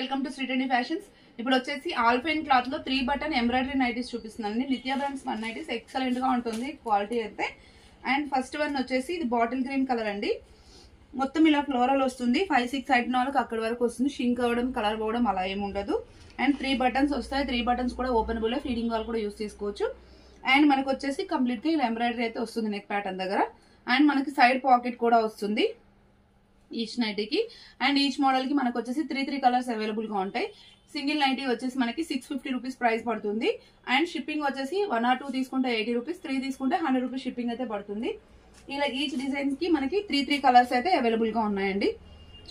Welcome to శ్రీటెండి fashions. ఇప్పుడు వచ్చేసి alpine cloth లో 3 బటన్ ఎంబ్రాయిడరీ నైటీస్ చూపిస్తున్నాను. నిత్య బ్రాండ్స్ 1 నైటీస్ ఎక్సలెంట్ గా ఉంటుంది క్వాలిటీ అయితే. అండ్ ఫస్ట్ వన్ వచ్చేసి ఇది బాటిల్ గ్రీన్ కలర్ అండి. మొత్తం ఇలా ఫ్లోరల్ వస్తుంది. 5-6 ఐటమ్ వాళ్ళకి అక్కడి వరకు వస్తుంది. షింక్ అవ్వడం కలర్ పోవడం అలా ఏమి ఉండదు. అండ్ 3 బటన్స్ వస్తాయి. 3 బటన్స్ కూడా ఓపెనబుల్, ఫీడింగ్ వాళ్ళు కూడా యూస్ చేసుకోవచ్చు. అండ్ మనకు వచ్చేసి కంప్లీట్ గా ఇలా ఎంబ్రాయిడరీ అయితే వస్తుంది నెక్ ప్యాటర్న్ దగ్గర. అండ్ మనకి సైడ్ పాకెట్ కూడా వస్తుంది ఈచ్ నైటీకి. అండ్ ఈచ్ మోడల్ కి మనకు వచ్చేసి 3 కలర్స్ అవైలబుల్ గా ఉంటాయి. సింగిల్ నైటీ వచ్చేసి మనకి 650 రూపీస్ ప్రైస్ పడుతుంది. అండ్ షిప్పింగ్ వచ్చేసి 1 or 2 తీసుకుంటే 80 రూపీస్, 3 తీసుకుంటే 100 రూపీస్ షిప్పింగ్ అయితే పడుతుంది. ఇలా ఈచ్ డిజైన్ కి మనకి 3 కలర్స్ అయితే అవైలబుల్ గా ఉన్నాయండి.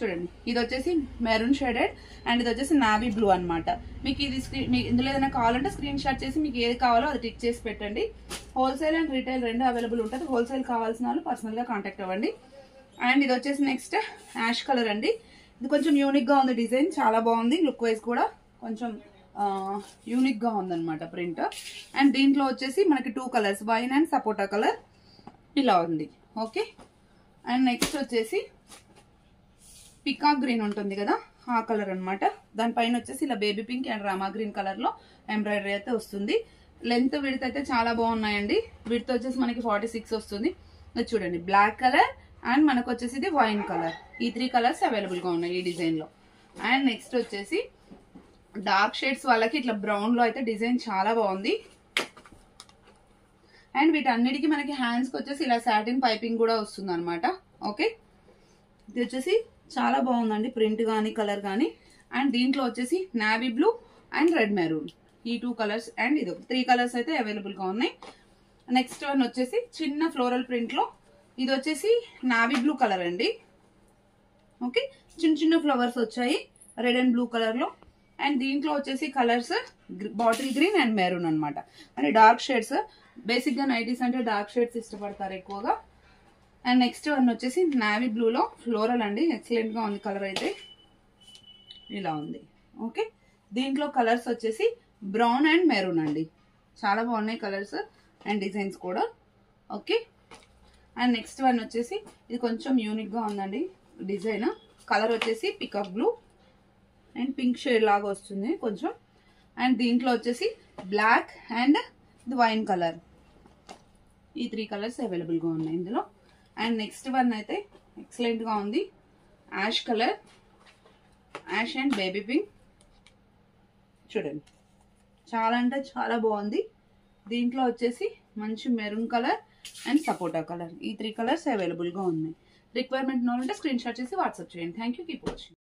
చూడండి, ఇది వచ్చేసి మెరూన్ షేడెడ్ అండ్ ఇది వచ్చేసి నావీ బ్లూ అనమాట. మీకు ఇది ఇందులో ఏదైనా కావాలంటే స్క్రీన్ షాట్ చేసి మీకు ఏది కావాలో అది టిక్ చేసి పెట్టండి. హోల్సేల్ అండ్ రీటైల్ రెండు అవైలబుల్ ఉంటుంది. హోల్సేల్ కావాల్సిన వాళ్ళు పర్సనల్ గా కాంటాక్ట్ అవ్వండి. అండ్ ఇది వచ్చేసి నెక్స్ట్ యాష్ కలర్ అండి. ఇది కొంచెం యూనిక్ గా ఉంది డిజైన్, చాలా బాగుంది. లుక్ వైజ్ కూడా కొంచెం యూనిక్ గా ఉందన్నమాట ప్రింట్. అండ్ దీంట్లో వచ్చేసి మనకి 2 కలర్స్, వైన్ అండ్ సపోటా కలర్ ఇలా ఉంది. ఓకే. అండ్ నెక్స్ట్ వచ్చేసి పికాక్ గ్రీన్ ఉంటుంది కదా, ఆ కలర్ అనమాట. దానిపైన వచ్చేసి ఇలా baby pink and Rama green colour లో ఎంబ్రాయిడరీ అయితే వస్తుంది. లెంత్ విడ్త్ అయితే చాలా బాగున్నాయండి. విడ్త్ వచ్చేసి మనకి 46 వస్తుంది. చూడండి, బ్లాక్ కలర్ అండ్ మనకు వచ్చేసి ఇది వైన్ కలర్. ఈ 3 కలర్స్ అవైలబుల్ గా ఉన్నాయి ఈ డిజైన్ లో. అండ్ నెక్స్ట్ వచ్చేసి డార్క్ షేడ్స్ వాళ్ళకి ఇట్లా బ్రౌన్ లో అయితే డిజైన్ చాలా బాగుంది. అండ్ వీటన్నిటికీ మనకి హ్యాండ్స్ కి వచ్చేసి ఇలా సాటిన్ పైపింగ్ కూడా వస్తుంది అనమాట. ఓకే, ఇది వచ్చేసి చాలా బాగుందండి ప్రింట్ గానీ కలర్ గానీ. అండ్ దీంట్లో వచ్చేసి navy blue and red maroon, ఈ 2 కలర్స్ అండ్ ఇది 3 కలర్స్ అయితే అవైలబుల్ గా ఉన్నాయి. నెక్స్ట్ వన్ వచ్చేసి చిన్న ఫ్లోరల్ ప్రింట్ లో, ఇది వచ్చేసి నావీ బ్లూ కలర్ అండి. ఓకే, చిన్న చిన్న ఫ్లవర్స్ వచ్చాయి రెడ్ అండ్ బ్లూ కలర్ లో. అండ్ దీంట్లో వచ్చేసి colours bottle green and maroon అనమాట. అంటే డార్క్ షేడ్స్. బేసిక్ గా నైటీస్ అంటే డార్క్ షేడ్స్ ఇష్టపడతారు ఎక్కువగా. అండ్ నెక్స్ట్ వన్ వచ్చేసి నావీ బ్లూ లో ఫ్లోరల్ అండి. ఎక్సలెంట్ గా ఉంది కలర్ అయితే, ఇలా ఉంది. ఓకే, దీంట్లో కలర్స్ వచ్చేసి బ్రౌన్ అండ్ మెరూన్ అండి. చాలా బాగున్నాయి కలర్స్ అండ్ డిజైన్స్ కూడా. ఓకే. అండ్ నెక్స్ట్ వన్ వచ్చేసి ఇది కొంచెం యూనిక్ గా ఉందండి డిజైన్. కలర్ వచ్చేసి peacock blue and pink shade లాగా వస్తుంది కొంచెం. అండ్ దీంట్లో వచ్చేసి బ్లాక్ అండ్ ఇది వైన్ కలర్, ఈ 3 కలర్స్ అవైలబుల్ గా ఉన్నాయి ఇందులో. అండ్ నెక్స్ట్ వన్ అయితే ఎక్సలెంట్ గా ఉంది, ash colour, ash and baby pink. చూడండి, చాలా అంటే చాలా బాగుంది. దీంట్లో వచ్చేసి మంచి మెరూన్ కలర్ అండ్ సపోటా కలర్, ఈ 3 కలర్స్ అవైలబుల్ గా ఉన్నాయి. రిక్వైర్మెంట్ ఉంటే స్క్రీన్ షాట్ చేసి వాట్సాప్ చేయండి. Thank you. Keep watching.